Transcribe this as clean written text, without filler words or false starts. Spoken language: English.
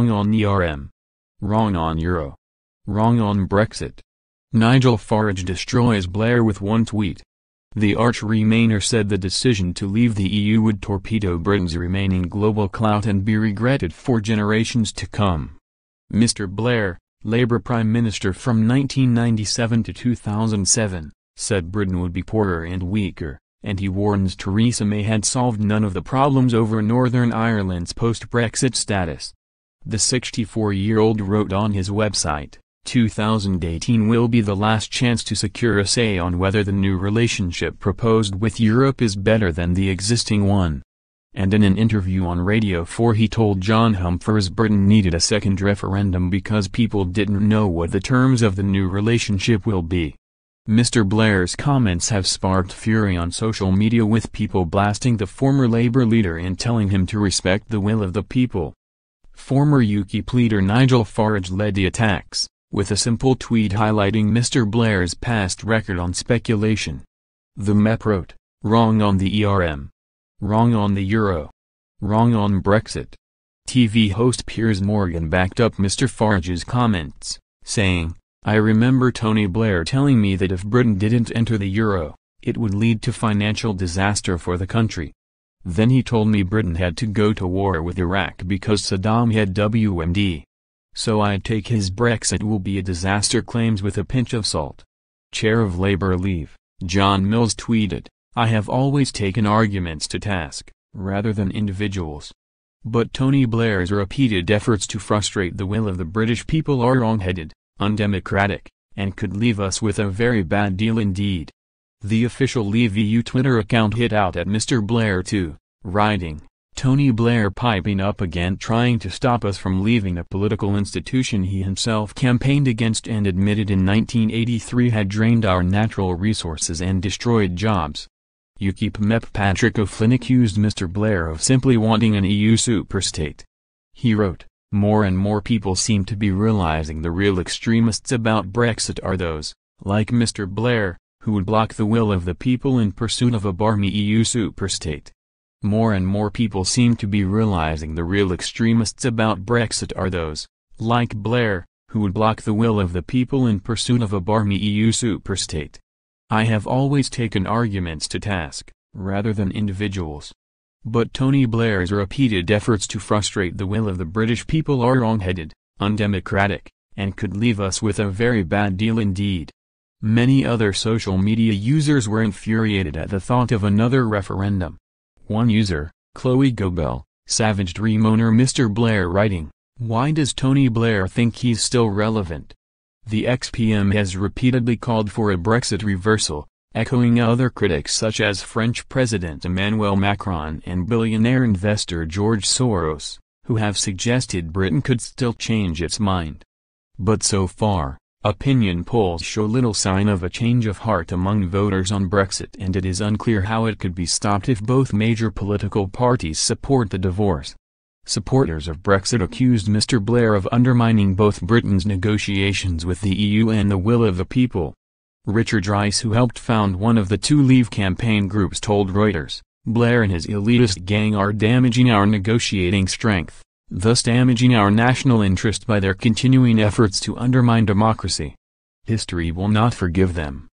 Wrong on ERM. Wrong on Euro. Wrong on Brexit. Nigel Farage destroys Blair with one tweet. The arch-Remainer said the decision to leave the EU would torpedo Britain's remaining global clout and be regretted for generations to come. Mr. Blair, Labour Prime Minister from 1997 to 2007, said Britain would be poorer and weaker, and he warns Theresa May had solved none of the problems over Northern Ireland's post-Brexit status. The 64-year-old wrote on his website, 2018 will be the last chance to secure a say on whether the new relationship proposed with Europe is better than the existing one. And in an interview on Radio 4 he told John Humphrys Britain needed a second referendum because people didn't know what the terms of the new relationship will be. Mr. Blair's comments have sparked fury on social media with people blasting the former Labour leader and telling him to respect the will of the people. Former UKIP leader Nigel Farage led the attacks, with a simple tweet highlighting Mr. Blair's past record on speculation. The MEP wrote, "Wrong on the ERM. Wrong on the Euro. Wrong on Brexit." TV host Piers Morgan backed up Mr. Farage's comments, saying, "I remember Tony Blair telling me that if Britain didn't enter the Euro, it would lead to financial disaster for the country. Then he told me Britain had to go to war with Iraq because Saddam had WMD. So I'd take his Brexit will be a disaster claims with a pinch of salt." Chair of Labour Leave, John Mills tweeted, "I have always taken arguments to task, rather than individuals. But Tony Blair's repeated efforts to frustrate the will of the British people are wrong-headed, undemocratic, and could leave us with a very bad deal indeed." The official Leave EU Twitter account hit out at Mr. Blair too, writing, "Tony Blair piping up again trying to stop us from leaving a political institution he himself campaigned against and admitted in 1983 had drained our natural resources and destroyed jobs." UKIP MEP Patrick O'Flynn accused Mr. Blair of simply wanting an EU superstate. He wrote, "More and more people seem to be realizing the real extremists about Brexit are those, like Mr. Blair, who would block the will of the people in pursuit of a barmy EU superstate. More and more people seem to be realizing the real extremists about Brexit are those, like Blair, who would block the will of the people in pursuit of a barmy EU superstate. I have always taken arguments to task, rather than individuals. But Tony Blair's repeated efforts to frustrate the will of the British people are wrong-headed, undemocratic, and could leave us with a very bad deal indeed." Many other social media users were infuriated at the thought of another referendum. One user, Chloe Gobel, savaged Remoaner Mr. Blair writing, "Why does Tony Blair think he's still relevant?" The ex-PM has repeatedly called for a Brexit reversal, echoing other critics such as French President Emmanuel Macron and billionaire investor George Soros, who have suggested Britain could still change its mind. But so far, opinion polls show little sign of a change of heart among voters on Brexit, and it is unclear how it could be stopped if both major political parties support the divorce. Supporters of Brexit accused Mr. Blair of undermining both Britain's negotiations with the EU and the will of the people. Richard Rice, who helped found one of the two Leave campaign groups, told Reuters, "Blair and his elitist gang are damaging our negotiating strength, thus damaging our national interest by their continuing efforts to undermine democracy. History will not forgive them."